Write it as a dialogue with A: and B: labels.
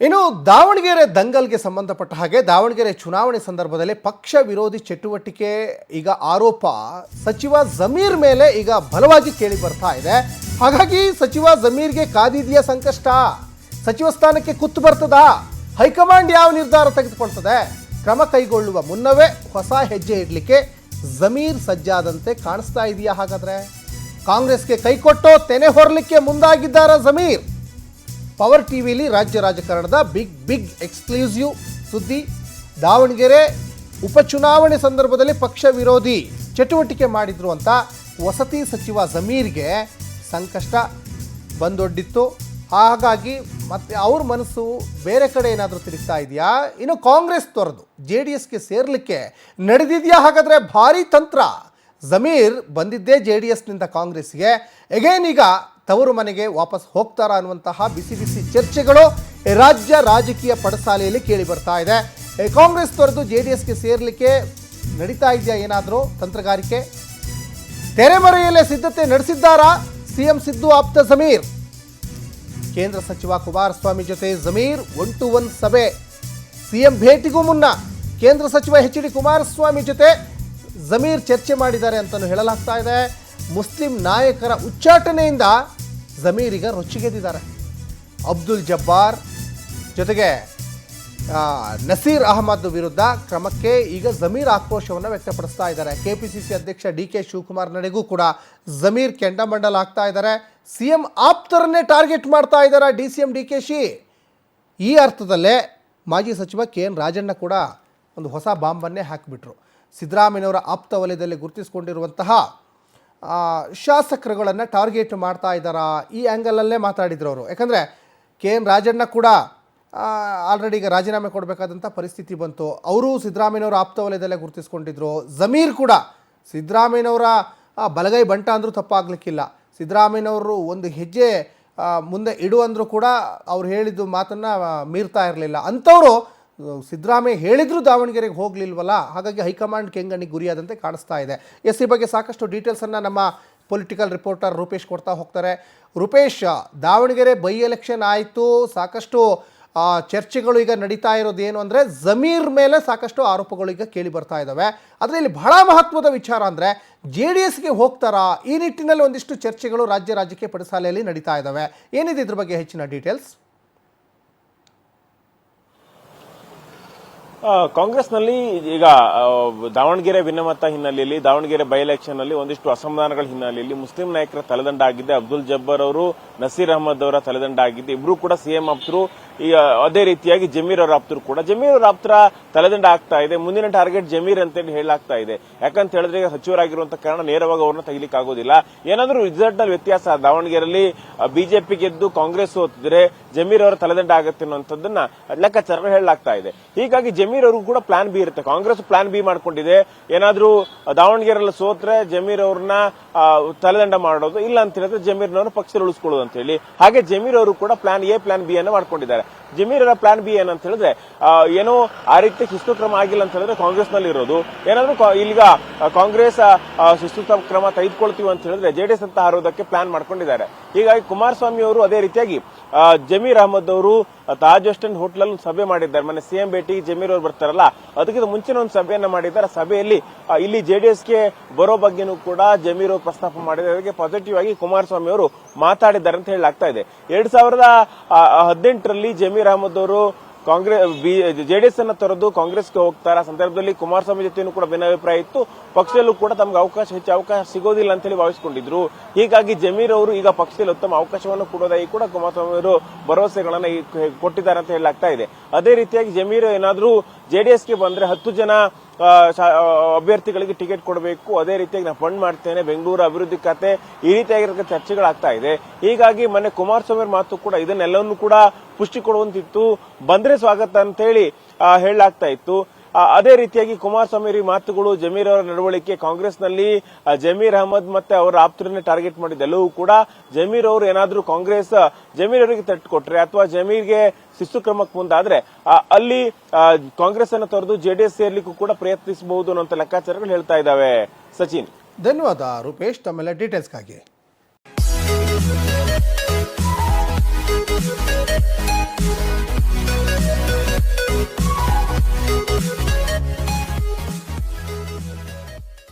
A: ಇನ್ನು ದಾವಣಗೆರೆ ದಂಗಲ್ಗೆ ಸಂಬಂಧಪಟ್ಟ ಹಾಗೆ ದಾವಣಗೆರೆ ಚುನಾವಣೆ ಸಂದರ್ಭದಲ್ಲಿ ಪಕ್ಷ ವಿರೋಧಿ ಚಟುವಟಿಕೆ ಈಗ ಆರೋಪ ಸಚಿವ ಜಮೀರ್ ಮೇಲೆ ಈಗ ಬಲವಾಗಿ ಕೇಳಿ ಬರ್ತಾ ಇದೆ. ಹಾಗಾಗಿ ಸಚಿವ ಜಮೀರ್ಗೆ ಕಾದಿದೆಯಾ ಸಂಕಷ್ಟ? ಸಚಿವ ಸ್ಥಾನಕ್ಕೆ ಕುತ್ತು ಬರ್ತದಾ? ಹೈಕಮಾಂಡ್ ಯಾವ ನಿರ್ಧಾರ ತೆಗೆದುಕೊಳ್ತದೆ? ಕ್ರಮ ಕೈಗೊಳ್ಳುವ ಮುನ್ನವೇ ಹೊಸ ಹೆಜ್ಜೆ ಇಡಲಿಕ್ಕೆ ಜಮೀರ್ ಸಜ್ಜಾದಂತೆ ಕಾಣಿಸ್ತಾ ಇದೆಯಾ? ಹಾಗಾದ್ರೆ ಕಾಂಗ್ರೆಸ್ಗೆ ಕೈಕೊಟ್ಟು ತೆನೆ ಹೊರಲಿಕ್ಕೆ ಮುಂದಾಗಿದ್ದಾರ ಜಮೀರ್? ಪವರ್ ಟಿವಿಲಿ ರಾಜ್ಯ ರಾಜಕಾರಣದ ಬಿಗ್ ಎಕ್ಸ್ಕ್ಲೂಸಿವ್ ಸುದ್ದಿ. ದಾವಣಗೆರೆ ಉಪಚುನಾವಣೆ ಸಂದರ್ಭದಲ್ಲಿ ಪಕ್ಷ ವಿರೋಧಿ ಚಟುವಟಿಕೆ ಮಾಡಿದ್ರು ಅಂತ ವಸತಿ ಸಚಿವ ಜಮೀರ್ಗೆ ಸಂಕಷ್ಟ ಬಂದೊಡ್ಡಿತ್ತು. ಹಾಗಾಗಿ ಮತ್ತೆ ಅವ್ರ ಮನಸ್ಸು ಬೇರೆ ಕಡೆ ಏನಾದರೂ ತಿರುಗ್ತಾ ಇದೆಯಾ? ಇನ್ನು ಕಾಂಗ್ರೆಸ್ ತೊರೆದು JDSಗೆ ಸೇರ್ಲಿಕ್ಕೆ ನಡೆದಿದೆಯಾ? ಹಾಗಾದರೆ ಭಾರಿ ತಂತ್ರ. ಜಮೀರ್ ಬಂದಿದ್ದೇ JDSನಿಂದ ಕಾಂಗ್ರೆಸ್ಗೆ, ಎಗೇನ್ ಈಗ ತವರು ಮನೆಗೆ ವಾಪಸ್ ಹೋಗ್ತಾರಾ ಅನ್ನುವಂತಹ ಬಿಸಿ ಬಿಸಿ ಚರ್ಚೆಗಳು ರಾಜ್ಯ ರಾಜಕೀಯ ಪಡಸಾಲೆಯಲ್ಲಿ ಕೇಳಿ ಬರ್ತಾ ಇದೆ. ಕಾಂಗ್ರೆಸ್ ತೊರೆದು JDSಗೆ ಸೇರ್ಲಿಕ್ಕೆ ನಡೀತಾ ಇದೆಯಾ ಏನಾದರೂ ತಂತ್ರಗಾರಿಕೆ? ತೆರೆಮರೆಯಲ್ಲೇ ಸಿದ್ಧತೆ ನಡೆಸಿದ್ದಾರಾ CM ಸಿದ್ದು ಆಪ್ತ ಜಮೀರ್? ಕೇಂದ್ರ ಸಚಿವ ಕುಮಾರಸ್ವಾಮಿ ಜೊತೆ ಜಮೀರ್ 1-to-1 ಸಭೆ. CM ಭೇಟಿಗೂ ಮುನ್ನ ಕೇಂದ್ರ ಸಚಿವ HD ಕುಮಾರಸ್ವಾಮಿ ಜೊತೆ ಜಮೀರ್ ಚರ್ಚೆ ಮಾಡಿದ್ದಾರೆ ಅಂತಲೂ ಹೇಳಲಾಗ್ತಾ ಇದೆ. ಮುಸ್ಲಿಂ ನಾಯಕರ ಉಚ್ಚಾಟನೆಯಿಂದ ಜಮೀರ್ ಈಗ ರೊಚ್ಚಿಗೆದ್ದಿದ್ದಾರೆ. ಅಬ್ದುಲ್ ಜಬ್ಬಾರ್ ಜೊತೆಗೆ ನಸೀರ್ ಅಹಮದ್ ವಿರುದ್ಧ ಕ್ರಮಕ್ಕೆ ಈಗ ಜಮೀರ್ ಆಕ್ರೋಶವನ್ನು ವ್ಯಕ್ತಪಡಿಸ್ತಾ ಇದ್ದಾರೆ. KPCC ಅಧ್ಯಕ್ಷ DK ಶಿವಕುಮಾರ್ ನಡೆಗೂ ಕೂಡ ಜಮೀರ್ ಕೆಂಡಮಂಡಲ ಆಗ್ತಾ ಇದ್ದಾರೆ. CM ಆಪ್ತರನ್ನೇ ಟಾರ್ಗೆಟ್ ಮಾಡ್ತಾ ಇದ್ದಾರೆ DCM DKಶಿ. ಈ ಅರ್ಥದಲ್ಲೇ ಮಾಜಿ ಸಚಿವ KN ರಾಜಣ್ಣ ಕೂಡ ಒಂದು ಹೊಸ ಬಾಂಬನ್ನೇ ಹಾಕಿಬಿಟ್ರು. ಸಿದ್ದರಾಮಯ್ಯನವರ ಆಪ್ತ ವಲಯದಲ್ಲಿ ಗುರುತಿಸಿಕೊಂಡಿರುವಂತಹ ಶಾಸಕರುಗಳನ್ನು ಟಾರ್ಗೆಟ್ ಮಾಡ್ತಾ ಇದ್ದಾರಾ? ಈ ಆ್ಯಂಗಲಲ್ಲೇ ಮಾತಾಡಿದ್ರು ಅವರು. ಯಾಕಂದರೆ KN ರಾಜಣ್ಣ ಕೂಡ ಆಲ್ರೆಡಿ ಈಗ ರಾಜೀನಾಮೆ ಕೊಡಬೇಕಾದಂಥ ಪರಿಸ್ಥಿತಿ ಬಂತು. ಅವರು ಸಿದ್ದರಾಮಯ್ಯನವರ ಆಪ್ತ ವಲಯದಲ್ಲೇ ಗುರುತಿಸ್ಕೊಂಡಿದ್ರು. ಜಮೀರ್ ಕೂಡ ಸಿದ್ದರಾಮಯ್ಯನವರ ಬಲಗೈ ಬಂಟ ಅಂದರೂ ತಪ್ಪಾಗಲಿಕ್ಕಿಲ್ಲ. ಸಿದ್ದರಾಮಯ್ಯನವರು ಒಂದು ಹೆಜ್ಜೆ ಮುಂದೆ ಇಡು ಅಂದರೂ ಕೂಡ ಅವ್ರು ಹೇಳಿದ್ದು ಮಾತನ್ನು ಮೀರ್ತಾ ಇರಲಿಲ್ಲ. ಅಂಥವರು ಸಿದ್ದರಾಮಯ್ಯ ಹೇಳಿದ್ರು ದಾವಣಗೆರೆಗೆ ಹೋಗಲಿಲ್ವಲ್ಲ, ಹಾಗಾಗಿ ಹೈಕಮಾಂಡ್ ಕೆಂಗಣ್ಣಿಗೆ ಗುರಿಯಾದಂತೆ ಕಾಣಿಸ್ತಾ ಇದೆ. ಈ ಬಗ್ಗೆ ಸಾಕಷ್ಟು ಡೀಟೇಲ್ಸನ್ನು ನಮ್ಮ ಪೊಲಿಟಿಕಲ್ ರಿಪೋರ್ಟರ್ ರೂಪೇಶ್ ಕೊಡ್ತಾ ಹೋಗ್ತಾರೆ. ರೂಪೇಶ್, ದಾವಣಗೆರೆ ಬೈ ಎಲೆಕ್ಷನ್ ಆಯಿತು, ಸಾಕಷ್ಟು ಚರ್ಚೆಗಳು ಈಗ ನಡೀತಾ ಇರೋದು ಏನು ಅಂದರೆ ಜಮೀರ್ ಮೇಲೆ ಸಾಕಷ್ಟು ಆರೋಪಗಳು ಈಗ ಕೇಳಿ ಬರ್ತಾ ಇದ್ದಾವೆ. ಅದರಲ್ಲಿ ಬಹಳ ಮಹತ್ವದ ವಿಚಾರ ಅಂದರೆ JDSಗೆ ಹೋಗ್ತಾರಾ? ಈ ನಿಟ್ಟಿನಲ್ಲಿ ಒಂದಿಷ್ಟು ಚರ್ಚೆಗಳು ರಾಜ್ಯ ರಾಜಕೀಯ ಪಡಸಾಲೆಯಲ್ಲಿ ನಡೀತಾ ಇದ್ದಾವೆ. ಏನಿದೆ ಇದ್ರ ಬಗ್ಗೆ ಹೆಚ್ಚಿನ ಡೀಟೇಲ್ಸ್?
B: ಕಾಂಗ್ರೆಸ್ನಲ್ಲಿ ಈಗ ದಾವಣಗೆರೆ ಭಿನ್ನಮತ ಹಿನ್ನೆಲೆಯಲ್ಲಿ, ದಾವಣಗೆರೆ ಬೈ ಎಲೆಕ್ಷನ್ ನಲ್ಲಿ ಒಂದಿಷ್ಟು ಅಸಮಾಧಾನಗಳ ಹಿನ್ನೆಲೆಯಲ್ಲಿ ಮುಸ್ಲಿಂ ನಾಯಕರ ತಲೆದಂಡ ಆಗಿದ್ದೆ. ಅಬ್ದುಲ್ ಜಬ್ಬರ್ ಅವರು, ನಸೀರ್ ಅಹಮದ್ ಅವರ ತಲೆದಂಡ ಆಗಿದ್ದೆ. ಇಬ್ರು ಕೂಡ CM ಆಪ್ತರು. ಅದೇ ರೀತಿಯಾಗಿ ಜಮೀರ್ ಅವರ ಆಪ್ತರು ಕೂಡ. ಜಮೀರ್ ಅವರ ಆಪ್ತರ ತಲೆದಂಡ ಆಗ್ತಾ ಇದೆ. ಮುಂದಿನ ಟಾರ್ಗೆಟ್ ಜಮೀರ್ ಅಂತೇಳಿ ಹೇಳಲಾಗ್ತಾ ಇದೆ. ಯಾಕಂತ ಹೇಳಿದ್ರೆ ಈಗ ಸಚಿವರಾಗಿರುವಂತಹ ಕಾರಣ ನೇರವಾಗಿ ಅವ್ರನ್ನ ತೆಗಿಲಿಕ್ಕೆ ಆಗೋದಿಲ್ಲ. ಏನಾದ್ರೂ ರಿಸಲ್ಟ್ ನಲ್ಲಿ ವ್ಯತ್ಯಾಸ ದಾವಣಗೆರೆಯಲ್ಲಿ ಬಿಜೆಪಿ ಗೆದ್ದು ಕಾಂಗ್ರೆಸ್ ಸೋತಿದ್ರೆ ಜಮೀರ್ ಅವರ ತಲೆದಂಡ ಆಗುತ್ತೆ ಅನ್ನುವಂಥದ್ದನ್ನ ಲೆಕ್ಕಾಚಾರ ಹೇಳಲಾಗ್ತಾ ಇದೆ. ಹೀಗಾಗಿ ಜಮೀರ್ ಅವ್ರಿಗೂ ಕೂಡ ಪ್ಲಾನ್ ಬಿ ಇರುತ್ತೆ. ಕಾಂಗ್ರೆಸ್ ಪ್ಲಾನ್ ಬಿ ಮಾಡ್ಕೊಂಡಿದೆ. ಏನಾದ್ರೂ ದಾವಣಗೆರೆಯಲ್ಲಿ ಸೋತ್ರೆ ಜಮೀರ್ ಅವ್ರನ್ನ ತಲೆದಂಡ ಮಾಡೋದು, ಇಲ್ಲ ಅಂತ ಹೇಳಿದ್ರೆ ಜಮೀರ್ನವ್ರನ್ನ ಪಕ್ಷದಲ್ಲಿ ಉಳಿಸ್ಕೊಳ್ಳೋದು ಅಂತ ಹೇಳಿ. ಹಾಗೆ ಜಮೀರ್ ಅವರು ಕೂಡ ಪ್ಲಾನ್ ಎ ಪ್ಲಾನ್ ಬಿ ಅನ್ನ ಮಾಡ್ಕೊಂಡಿದ್ದಾರೆ. ಜಮೀರ್ ಅವರ ಪ್ಲಾನ್ ಬಿ ಏನಂತ ಹೇಳಿದ್ರೆ ಏನೋ ಆ ರೀತಿ ಶಿಸ್ತು ಕ್ರಮ ಆಗಿಲ್ಲ ಅಂತ ಹೇಳಿದ್ರೆ ಕಾಂಗ್ರೆಸ್ ನಲ್ಲಿ ಇರೋದು, ಏನಾದ್ರೂ ಈಗ ಕಾಂಗ್ರೆಸ್ ಶಿಸ್ತು ಕ್ರಮ ತೆಗೆದುಕೊಳ್ತೀವಿ ಅಂತ ಹೇಳಿದ್ರೆ JDS ಅಂತ ಹಾರೋದಕ್ಕೆ ಪ್ಲಾನ್ ಮಾಡ್ಕೊಂಡಿದ್ದಾರೆ. ಹೀಗಾಗಿ ಕುಮಾರಸ್ವಾಮಿ ಅವರು ಅದೇ ರೀತಿಯಾಗಿ ಜಮೀರ್ ಅಹಮದ್ ಅವರು ತಾಜ್ ವೆಸ್ಟ್ ಎಂಡ್ ಹೋಟೆಲ್ ಅಲ್ಲಿ ಸಭೆ ಮಾಡಿದ್ದಾರೆ. ಮೊನ್ನೆ CM ಭೇಟಿ ಜಮೀರ್ ಅವರು ಬರ್ತಾರಲ್ಲ, ಅದಕ್ಕಿಂತ ಮುಂಚಿನ ಒಂದು ಸಭೆಯನ್ನ ಮಾಡಿದ್ದಾರೆ. ಸಭೆಯಲ್ಲಿ ಇಲ್ಲಿ JDSಗೆ ಬರೋ ಬಗ್ಗೆನೂ ಕೂಡ ಜಮೀರ್ ಅವರು ಪ್ರಸ್ತಾಪ ಮಾಡಿದ್ದಾರೆ. ಅದಕ್ಕೆ ಪಾಸಿಟಿವ್ ಆಗಿ ಕುಮಾರಸ್ವಾಮಿ ಅವರು ಮಾತಾಡಿದ್ದಾರೆ ಅಂತ ಹೇಳಲಾಗ್ತಾ ಇದೆ. 2018ರಲ್ಲಿ ಜಮೀರ್ ಅಹಮದ್ ಅವರು JDS ಅನ್ನ ತೊರೆದು ಕಾಂಗ್ರೆಸ್ಗೆ ಹೋಗ್ತಾರ ಸಂದರ್ಭದಲ್ಲಿ ಕುಮಾರಸ್ವಾಮಿ ಜೊತೆನೂ ಕೂಡ ಭಿನ್ನಾಭಿಪ್ರಾಯ ಇತ್ತು. ಪಕ್ಷದಲ್ಲೂ ಕೂಡ ತಮ್ಗೆ ಹೆಚ್ಚು ಅವಕಾಶ ಸಿಗೋದಿಲ್ಲ ಅಂತ ಹೇಳಿ ಭಾವಿಸಿಕೊಂಡಿದ್ರು. ಹೀಗಾಗಿ ಜಮೀರ್ ಅವರು ಈಗ ಪಕ್ಷದಲ್ಲಿ ಉತ್ತಮ ಅವಕಾಶವನ್ನು ಕೊಡೋದಾಗಿ ಕೂಡ ಕುಮಾರಸ್ವಾಮಿ ಅವರು ಭರವಸೆಗಳನ್ನ ಕೊಟ್ಟಿದ್ದಾರೆ ಅಂತ ಹೇಳಲಾಗ್ತಾ ಇದೆ. ಅದೇ ರೀತಿಯಾಗಿ ಜಮೀರ್ ಏನಾದ್ರೂ JDSಗೆ ಬಂದ್ರೆ 10 ಜನ ಅಭ್ಯರ್ಥಿಗಳಿಗೆ ಟಿಕೆಟ್ ಕೊಡಬೇಕು, ಅದೇ ರೀತಿಯಾಗಿ ನಾನು ಫಂಡ್ ಮಾಡ್ತೇನೆ, ಬೆಂಗಳೂರು ಅಭಿವೃದ್ಧಿ ಖಾತೆ, ಈ ರೀತಿಯಾಗಿರೋ ಚರ್ಚೆಗಳಾಗ್ತಾ ಇದೆ. ಹೀಗಾಗಿ ಮೊನ್ನೆ ಕುಮಾರಸ್ವಾಮಿ ಮಾತು ಕೂಡ ಇದನ್ನೆಲ್ಲವನ್ನೂ ಕೂಡ ಪುಷ್ಟಿ ಕೊಡುವಂತಿತ್ತು. ಬಂದ್ರೆ ಸ್ವಾಗತ ಅಂತ ಹೇಳಿ ಹೇಳಲಾಗ್ತಾ ಇತ್ತು. ಅದೇ ರೀತಿಯಾಗಿ ಕುಮಾರಸ್ವಾಮಿ ಮಾತುಗಳು, ಜಮೀರ್ ಅವರ ನಡವಳಿಕೆ, ಕಾಂಗ್ರೆಸ್ನಲ್ಲಿ ಜಮೀರ್ ಅಹಮದ್ ಮತ್ತೆ ಅವರ ಆಪ್ತರನ್ನೇ ಟಾರ್ಗೆಟ್ ಮಾಡಿದ್ದೆಲ್ಲವೂ ಕೂಡ ಜಮೀರ್ ಅವರು ಏನಾದ್ರೂ ಕಾಂಗ್ರೆಸ್ ಜಮೀರ್ ಅವರಿಗೆ ತಟ್ಟು ಕೊಟ್ರೆ ಅಥವಾ ಜಮೀರ್ಗೆ ಶಿಸ್ತು ಕ್ರಮಕ್ಕೆ ಮುಂದಾದ್ರೆ ಅಲ್ಲಿ ಕಾಂಗ್ರೆಸ್ ಅನ್ನು ತೊರೆದು JDS ಸೇರ್ಲಿಕ್ಕೂ ಕೂಡ ಪ್ರಯತ್ನಿಸಬಹುದು ಅನ್ನೋ ಲೆಕ್ಕಾಚಾರಗಳು ಹೇಳ್ತಾ ಇದ್ದಾವೆ. ಸಚಿನ್,
A: ಧನ್ಯವಾದ ರೂಪೇಶ್ ತಮ್ಮೆಲ್ಲ ಡೀಟೇಲ್ಸ್ಗಾಗಿ.